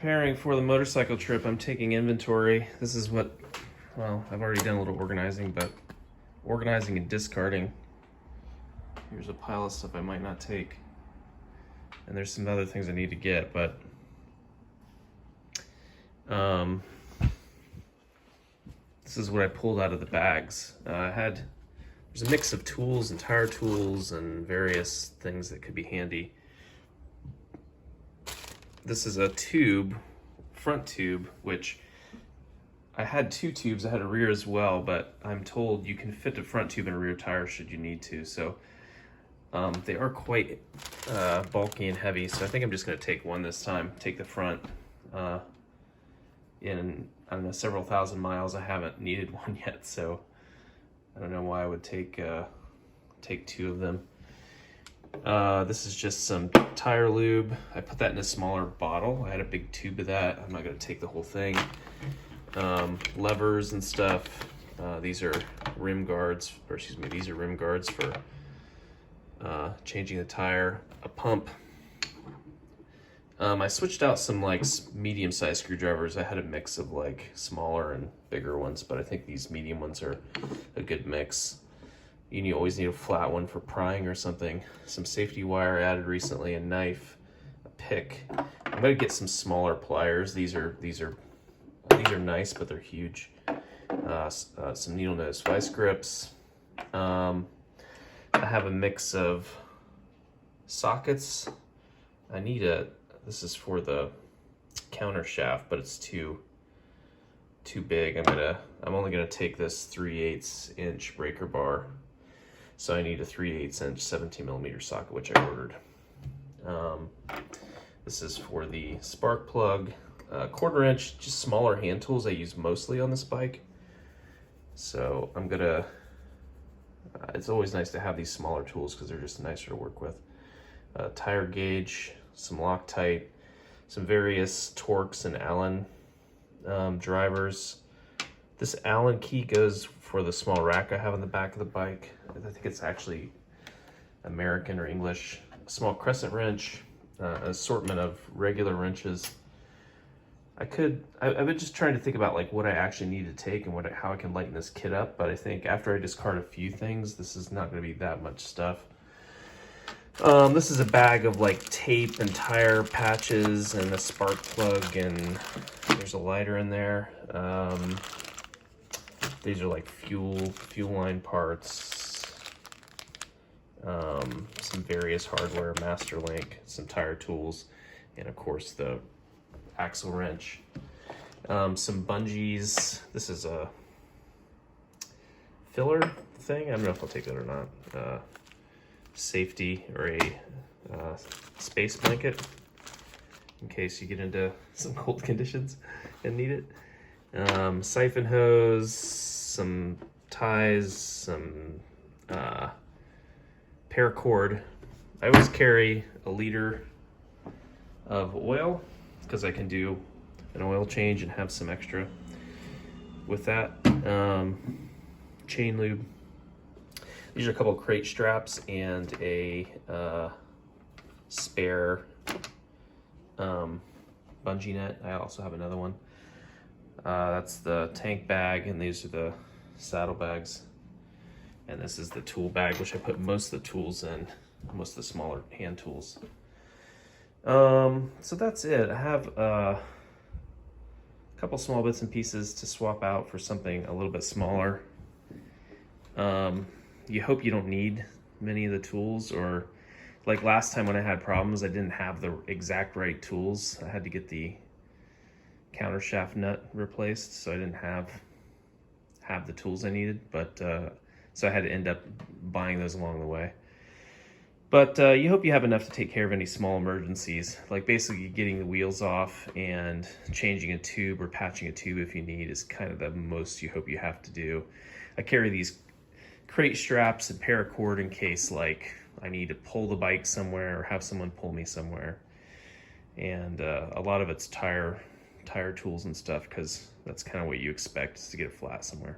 preparing for the motorcycle trip, I'm taking inventory. This is what, well, I've already done a little organizing, but organizing and discarding. Here's a pile of stuff I might not take. And there's some other things I need to get, but this is what I pulled out of the bags. There's a mix of tools and tire tools and various things that could be handy. This is a tube, front tube, which I had two tubes. I had a rear as well, but I'm told you can fit a front tube in a rear tire should you need to. So they are quite bulky and heavy. So I think I'm just going to take one this time. Take the front. In, I don't know, several thousand miles, I haven't needed one yet. So I don't know why I would take two of them. This is just some tire lube. I put that in a smaller bottle. I had a big tube of that. I'm not going to take the whole thing. Levers and stuff. These are rim guards, or excuse me, these are rim guards for changing the tire. A pump. I switched out some like medium-sized screwdrivers. I had a mix of like smaller and bigger ones, but I think these medium ones are a good mix. You always need a flat one for prying or something. Some safety wire added recently, a knife, a pick. I'm gonna get some smaller pliers. These are nice, but they're huge. Some needle nose vice grips. I have a mix of sockets. This is for the counter shaft, but it's too big. I'm only gonna take this 3/8 inch breaker bar. So I need a 3/8 inch 17mm socket, which I ordered. This is for the spark plug. 1/4 inch, just smaller hand tools I use mostly on this bike. So it's always nice to have these smaller tools because they're just nicer to work with. Tire gauge, some Loctite, some various Torx and Allen drivers. This Allen key goes for the small rack I have on the back of the bike. I think it's actually American or English. A small crescent wrench, an assortment of regular wrenches. I've been just trying to think about like what I actually need to take and how I can lighten this kit up, but I think after I discard a few things, this is not going to be that much stuff. This is a bag of like tape and tire patches and a spark plug, and there's a lighter in there. These are like fuel line parts, some various hardware, master link, some tire tools, and of course the axle wrench. Some bungees. This is a filler thing. I don't know if I'll take that or not. Safety or a space blanket in case you get into some cold conditions and need it. Siphon hose, some ties, some paracord. I always carry a liter of oil because I can do an oil change and have some extra with that. Chain lube. These are a couple of crate straps and a spare bungee net. I also have another one. That's the tank bag, and these are the saddle bags. And this is the tool bag, which I put most of the tools in, most of the smaller hand tools. So that's it. I have a couple small bits and pieces to swap out for something a little bit smaller. You hope you don't need many of the tools, or like last time when I had problems, I didn't have the exact right tools. I had to get the counter shaft nut replaced, so I didn't have the tools I needed, but so I had to end up buying those along the way. But you hope you have enough to take care of any small emergencies, like basically getting the wheels off and changing a tube or patching a tube if you need is kind of the most you hope you have to do. I carry these crate straps and paracord in case like I need to pull the bike somewhere or have someone pull me somewhere. And a lot of it's tire tools and stuff, because that's kind of what you expect, is to get it flat somewhere.